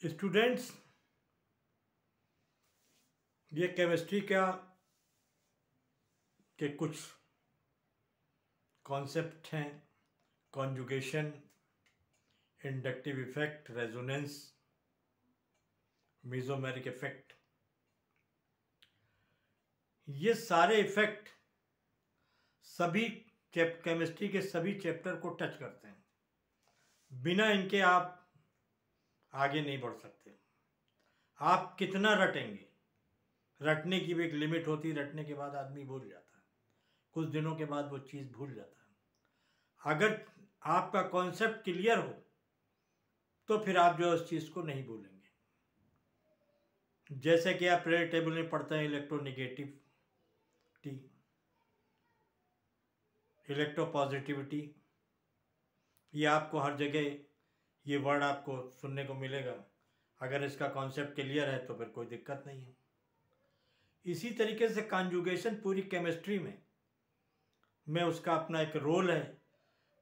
Students, ये chemistry के कुछ कॉन्सेप्ट हैं। Conjugation, inductive effect, resonance, mesomeric effect. ये सारे इफेक्ट सभी केमिस्ट्री के सभी चैप्टर को टच करते हैं। बिना इनके आप आगे नहीं बढ़ सकते। आप कितना रटेंगे, रटने की भी एक लिमिट होती है। रटने के बाद आदमी भूल जाता है, कुछ दिनों के बाद वो चीज़ भूल जाता है। अगर आपका कॉन्सेप्ट क्लियर हो तो फिर आप जो है उस चीज़ को नहीं भूलेंगे। जैसे कि आप पीरियड टेबल में पढ़ते हैं इलेक्ट्रोनेगेटिविटी, इलेक्ट्रोपॉजिटिविटी, ये आपको हर जगह ये वर्ड आपको सुनने को मिलेगा। अगर इसका कॉन्सेप्ट क्लियर है तो फिर कोई दिक्कत नहीं है। इसी तरीके से कॉन्जुगेशन पूरी केमिस्ट्री में उसका अपना एक रोल है।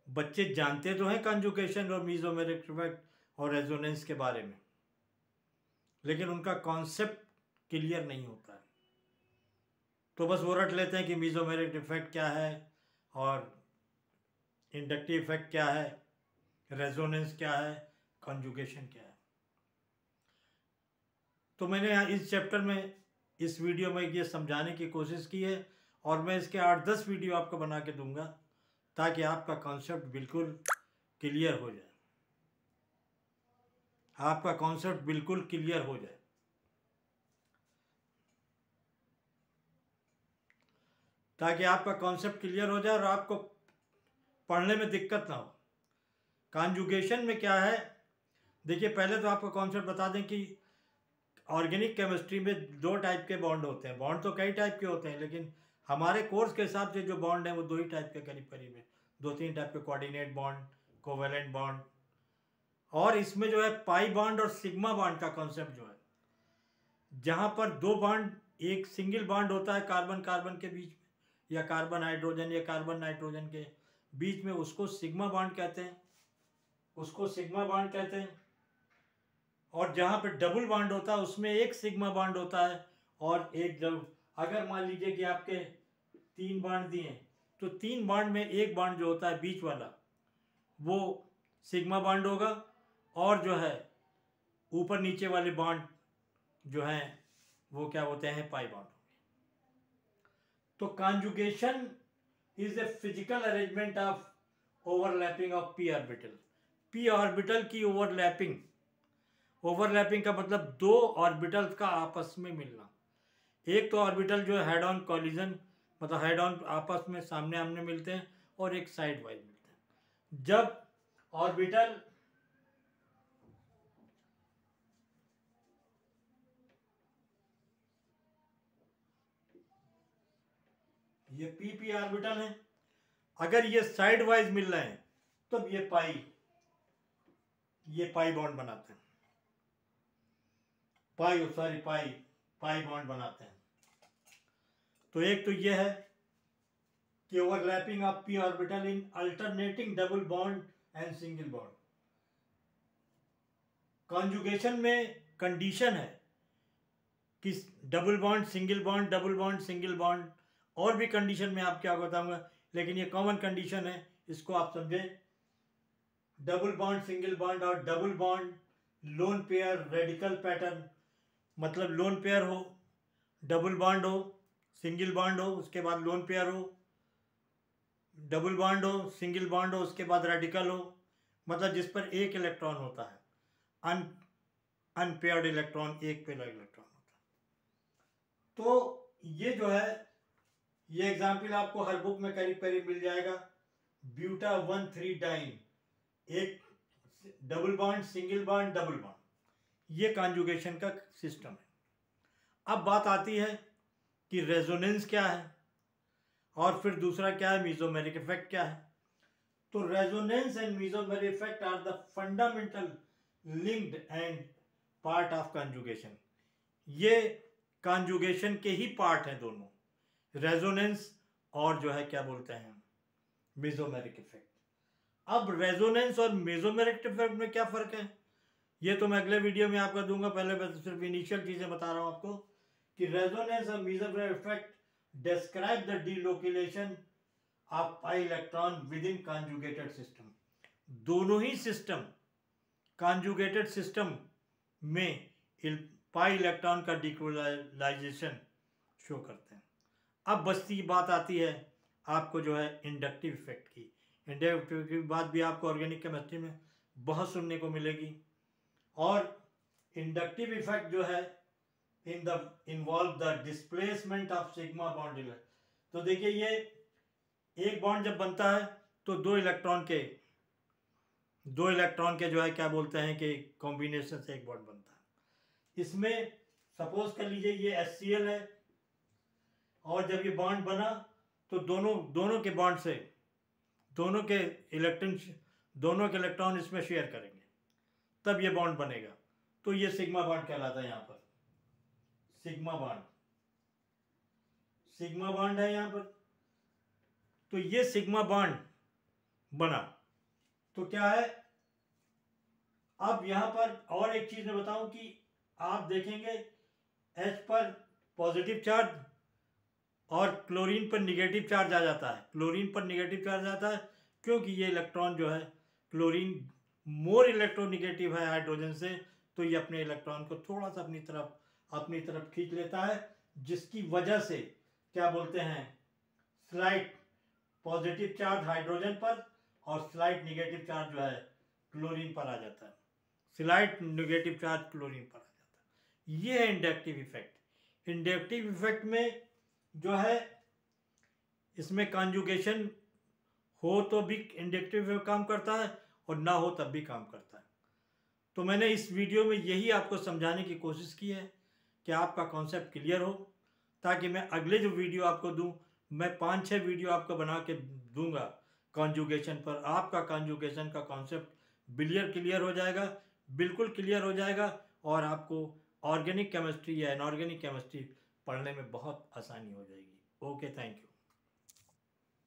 बच्चे जानते तो हैं कॉन्जुगेशन और मेसोमेरिक इफेक्ट और रेजोनेंस के बारे में, लेकिन उनका कॉन्सेप्ट क्लियर नहीं होता है। तो बस वो रट लेते हैं कि मेसोमेरिक इफेक्ट क्या है और इंडक्टिव इफेक्ट क्या है, रेजोनेंस क्या है, कॉन्जुगेशन क्या है। तो मैंने यहाँ इस चैप्टर में, इस वीडियो में ये समझाने की कोशिश की है और मैं इसके 8-10 वीडियो आपको बना के दूंगा ताकि आपका कॉन्सेप्ट बिल्कुल क्लियर हो जाए। आपका कॉन्सेप्ट बिल्कुल क्लियर हो जाए। ताकि आपका कॉन्सेप्ट क्लियर हो जाए और आपको पढ़ने में दिक्कत ना हो। कॉन्जुगेशन में क्या है, देखिए पहले तो आपको कॉन्सेप्ट बता दें कि ऑर्गेनिक केमिस्ट्री में 2 टाइप के बॉन्ड होते हैं। बॉन्ड तो कई टाइप के होते हैं, लेकिन हमारे कोर्स के हिसाब से जो बॉन्ड है वो 2 ही टाइप के करीब करीब है। 2-3 टाइप के, कोऑर्डिनेट बॉन्ड, कोवेलेंट बॉन्ड। और इसमें जो है पाई बॉन्ड और सिग्मा बॉन्ड का कॉन्सेप्ट जो है, जहाँ पर 2 बॉन्ड, एक सिंगल बॉन्ड होता है कार्बन कार्बन के बीच में या कार्बन हाइड्रोजन या कार्बन नाइट्रोजन के बीच में, उसको सिग्मा बॉन्ड कहते हैं, उसको सिग्मा बॉन्ड कहते हैं। और जहाँ पे डबल बॉन्ड होता है उसमें एक सिग्मा बॉन्ड होता है और एक, जब अगर मान लीजिए कि आपके 3 बॉन्ड दिए तो 3 बॉन्ड में एक बॉन्ड जो होता है बीच वाला वो सिग्मा बॉन्ड होगा और जो है ऊपर नीचे वाले बॉन्ड जो हैं वो क्या होते हैं, पाई बॉन्ड होंगे। तो conjugation is a physical arrangement of overlapping of P orbital. P orbital की ओवरलैपिंग, ओवरलैपिंग का मतलब 2 ऑर्बिटल्स का आपस में मिलना। एक तो ऑर्बिटल जो है हेड ऑन कॉलिजन, मतलब हेड ऑन आपस में सामने आमने मिलते हैं, और एक साइड वाइज मिलते हैं। जब ऑर्बिटल ये पी ऑर्बिटल है, अगर ये साइड वाइज मिल रहे हैं तो ये पाई बॉन्ड बनाते हैं, पाई बॉन्ड बनाते हैं। तो एक तो ये है कि overlapping of P orbital in alternating double bond and single bond. Conjugation में कंडीशन है कि double bond single bond, double bond single bond, और भी कंडीशन में आप क्या बताऊंगा, लेकिन ये कॉमन कंडीशन है, इसको आप समझे। डबल बॉन्ड सिंगल बॉन्ड और double bond lone pair radical pattern, मतलब लोन पेयर हो, डबल बॉन्ड हो, सिंगल बॉन्ड हो, उसके बाद लोन पेयर हो, डबल बॉन्ड हो, सिंगल बॉन्ड हो, उसके बाद रेडिकल हो, मतलब जिस पर एक इलेक्ट्रॉन होता है, अनपेयर्ड इलेक्ट्रॉन, एक पेयर इलेक्ट्रॉन होता है। तो ये जो है, ये एग्जाम्पल आपको हर बुक में करीब करीब मिल जाएगा। ब्यूटा 1,3 डाइन, एक double bond, single bond, double bond, ये कॉन्जुगेशन का सिस्टम है। अब बात आती है कि रेजोनेंस क्या है और फिर दूसरा क्या है, मेसोमेरिक इफेक्ट क्या है। तो resonance and mesomeric effect are the fundamental linked and part of conjugation. ये कॉन्जुगेशन के ही पार्ट हैं दोनों, रेजोनेंस और जो है क्या बोलते हैं, मेसोमेरिक इफेक्ट। अब रेजोनेंस और मेसोमेरिक इफेक्ट में क्या फर्क है, ये तो मैं अगले वीडियो में आपको दूंगा, पहले मैं सिर्फ इनिशियल चीज़ें बता रहा हूँ आपको कि रेजोनेंस और mesomeric effect describe the delocalisation of pi electron within conjugated system. दोनों ही सिस्टम कॉन्जुगेटेड सिस्टम में पाई इलेक्ट्रॉन का डिकोलाइजेशन शो करते हैं। अब बचती बात आती है आपको जो है इंडक्टिव इफेक्ट की। इंडक्टिव की बात भी आपको ऑर्गेनिक केमिस्ट्री में बहुत सुनने को मिलेगी। और इंडक्टिव इफेक्ट जो है involve the displacement of sigma bond. तो देखिए ये एक बॉन्ड जब बनता है तो दो इलेक्ट्रॉन के जो है क्या बोलते हैं कि कॉम्बिनेशन से एक बॉन्ड बनता है। इसमें सपोज कर लीजिए ये HCl है और जब ये बॉन्ड बना तो दोनों के बॉन्ड से दोनों के इलेक्ट्रॉन इसमें शेयर करेंगे, तब ये बॉन्ड बनेगा। तो ये सिग्मा बॉन्ड कहलाता है। यहाँ पर सिग्मा बॉन्ड है यहाँ पर। तो ये सिग्मा बॉन्ड बना तो क्या है, अब यहाँ पर और एक चीज मैं बताऊं कि आप देखेंगे H पर पॉजिटिव चार्ज और क्लोरीन पर निगेटिव चार्ज आ जाता है। क्लोरीन पर निगेटिव चार्ज आता है क्योंकि ये इलेक्ट्रॉन जो है, क्लोरीन मोर इलेक्ट्रोनिगेटिव है हाइड्रोजन से, तो ये अपने इलेक्ट्रॉन को थोड़ा सा अपनी तरफ खींच लेता है, जिसकी वजह से क्या बोलते हैं, स्लाइट पॉजिटिव चार्ज हाइड्रोजन पर और स्लाइट निगेटिव चार्ज जो है क्लोरीन पर आ जाता है। स्लाइट निगेटिव चार्ज क्लोरीन पर आ जाता है। ये है इंडक्टिव इफेक्ट। इंडक्टिव इफेक्ट में जो है इसमें कॉन्जुगेशन हो तो भी इंडक्टिव काम करता है और ना हो तब भी काम करता है। तो मैंने इस वीडियो में यही आपको समझाने की कोशिश की है कि आपका कॉन्सेप्ट क्लियर हो, ताकि मैं अगले जो वीडियो आपको दूं, मैं 5-6 वीडियो आपको बना के दूंगा कॉन्जुगेशन पर। आपका कॉन्जुगेशन का कॉन्सेप्ट क्लियर हो जाएगा, बिल्कुल क्लियर हो जाएगा, और आपको ऑर्गेनिक केमिस्ट्री या इनऑर्गेनिक केमिस्ट्री पढ़ने में बहुत आसानी हो जाएगी। Okay, thank you.